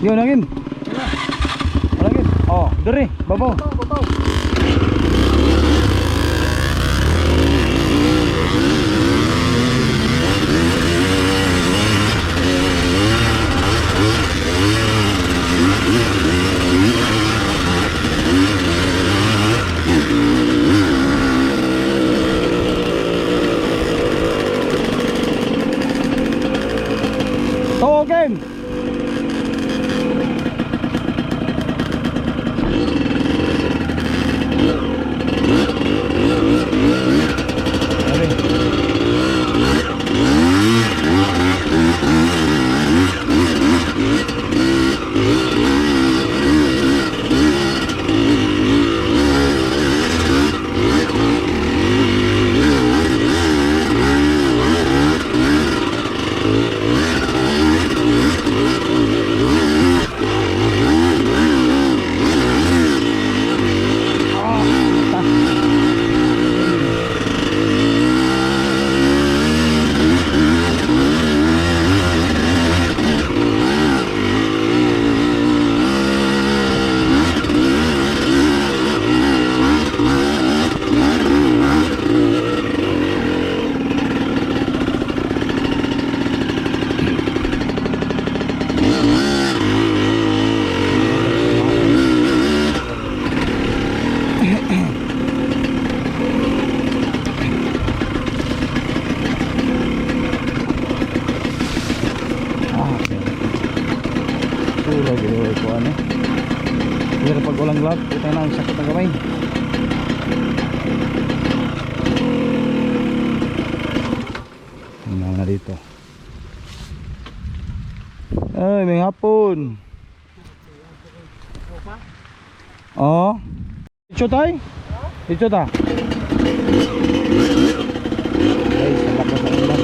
Yun lagin. Lagin. Oh, dere, babaw. Tawagin. Pero pag walang glove, puta na ang sakit ng kamay. Tingnan na dito. Ay, may hapon. Oh. Dito tayo? Dito ta. Ay, sa lakas ng ulan.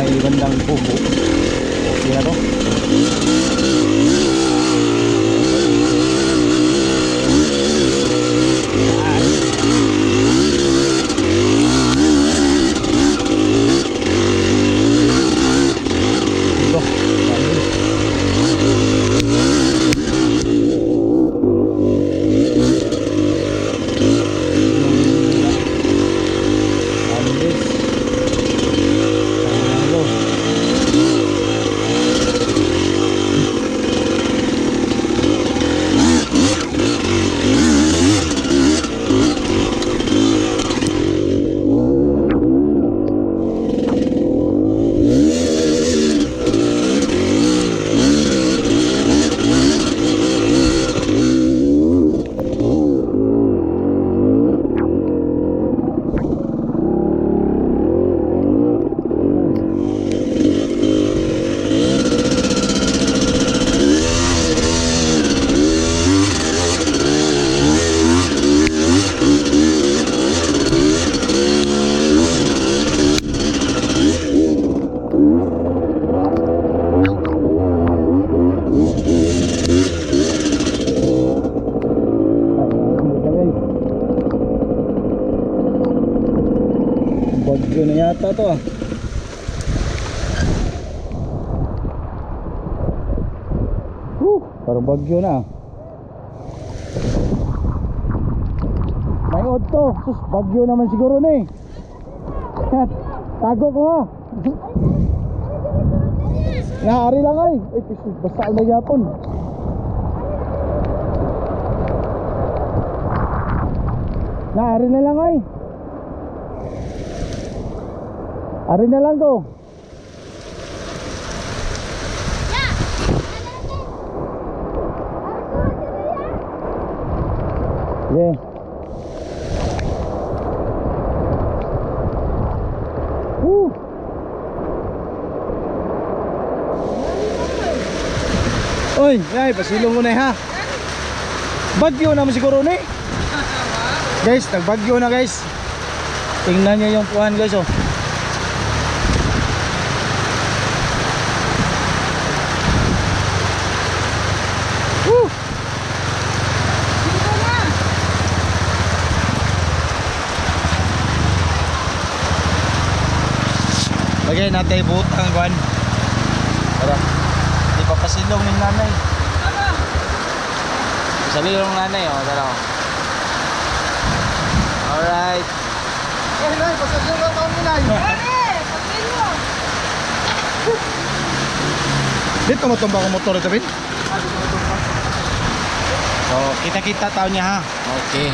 may bandang pupo. Okay na to. Bagyo na yata to ah. Parang bagyo na. May to. Sus, bagyo naman siguro na eh. Tago ko ha. Naari lang ay. Basta na yapon. Naari na lang ay. Ari na lang to. Yeah. Woo. Oy, ay pasilong mo na ha. Bagyo naman siguro ni. Guys, nagbagyo na guys. Tingnan niyo yung puhan guys oh. Lagay natin butang kuan. Para di pa pasilong ng nanay. Sabi yung nanay oh, tara. Alright. Eh, nay, pasilong na taon ni nay. Pasilong. Dito mo tumba ko motor ito, Bin? So, kita-kita taon niya ha. Okay.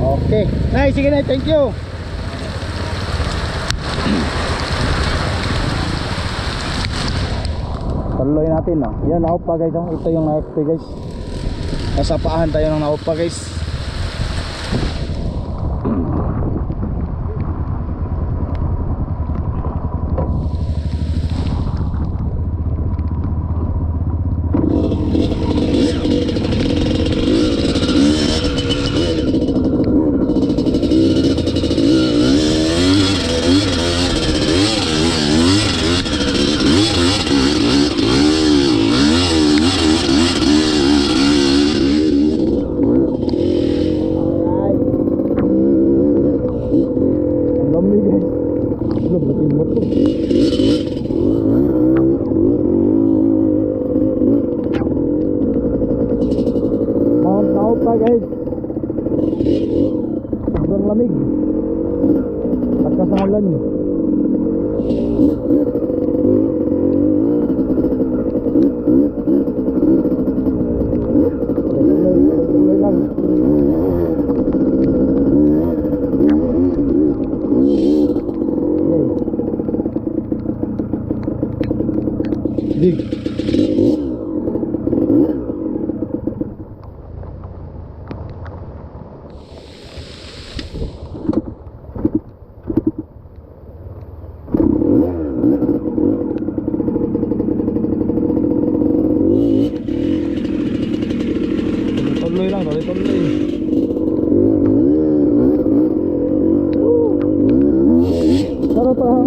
Okay. Nay, sige na, thank you. Tuloy natin no. Yan, naupa guys. Ito yung naupa guys. Nasa paahan tayo ng naupa guys. Mount Naupa guys. Sobrang lamig. Nagkasalan. Tuloy lang. Dig. Tuloy lang, tuloy. Sarap pa.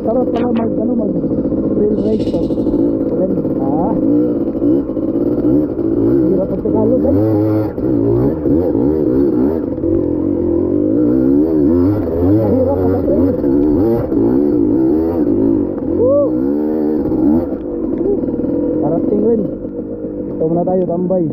Sarap pala mag trail ride to. Ah. Hirap pag Tagalog guys. Mahirap pag trail. Parating rin. Ito muna tayo tambay.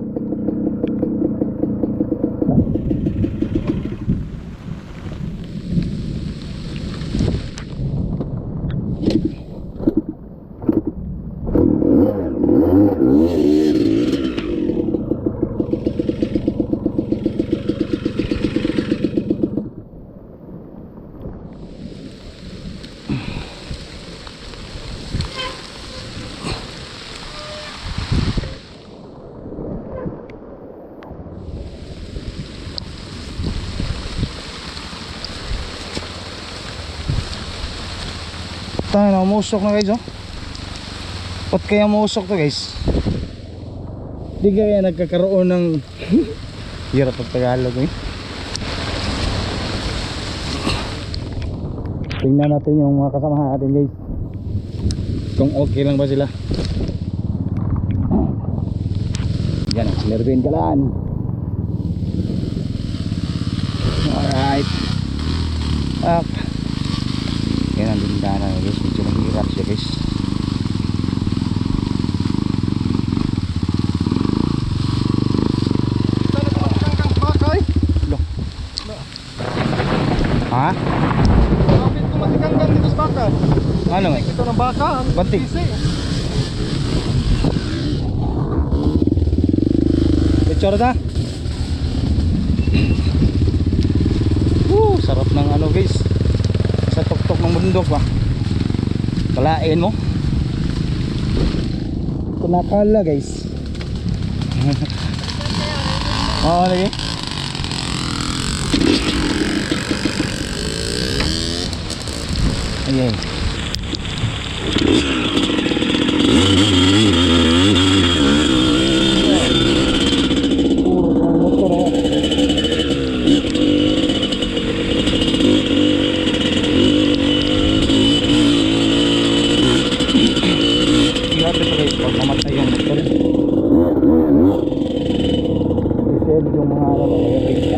Tayo na, umusok na guys oh. Ba't kaya umusok to guys? Di kaya nagkakaroon ng hirap pag Tagalog eh. Tingnan natin yung mga kasamahan natin guys, kung okay lang ba sila. Yan, sinervin ka lang. Alright. Up. Yan ang dindanan guys, medyo mahirap siya guys. Ha? Kapit kumatikanggang dito sa baka. Ano nga? Ito ng baka. Banting. Picture na. Sarap ng ano guys, sa tuktok ng bundok ba. Kalain mo. Kunakala guys. Oo lagi. Ayan. Puro ng motor oh. Grabe pa guys, pag mamatay yung motor. Isel yung mga ano, kaya guys.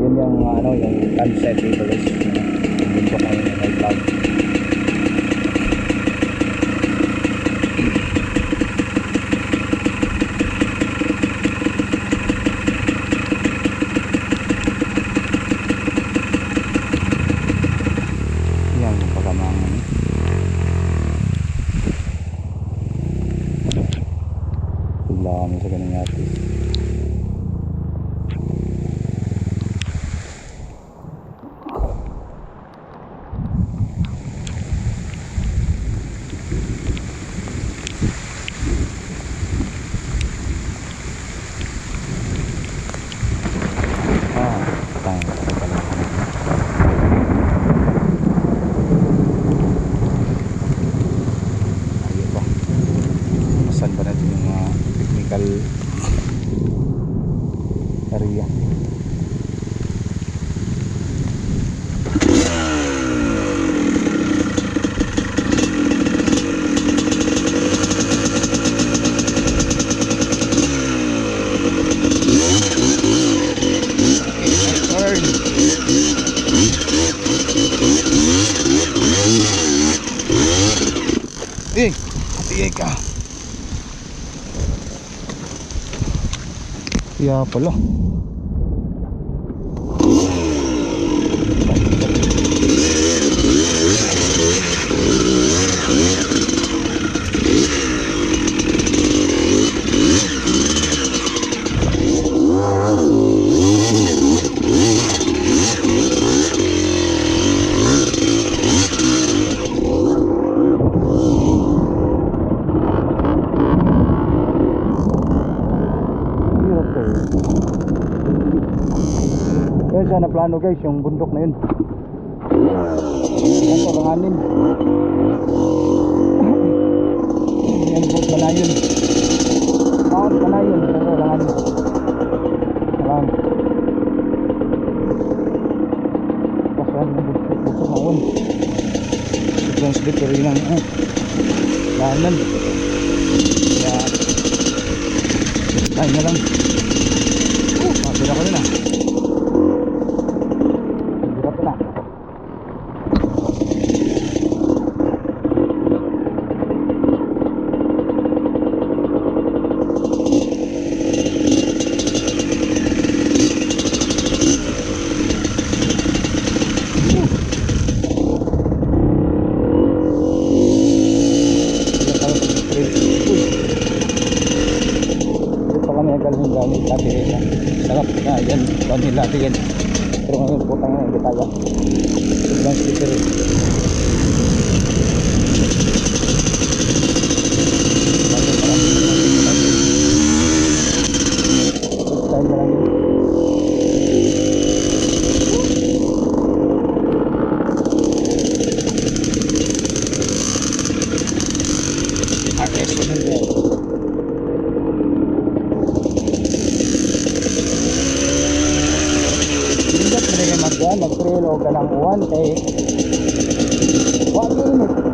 Yun lang ang hirap to. Yung concept dito guys, bundok ng may cloud. Yan yung pagkamangan. Bigla kami sa ganun natin. Area. Hati ka. Kaya pala. sana plano guys, yung bundok na yun. Ito langanin. Yan po Banayon. Mount Banayon, pero langanin. Alam. Pasan ng bundok mawon. Sobrang slippery ng lahanan. Kaya tayo na lang. Mabila ko rin ah. Hirap na. Sarap na yan, vanilla yan. Pero ngayon putang na hindi kaya. Sobrang sticker eh. Style na lang yun. Mag-trail o ganang uwan kay wag init.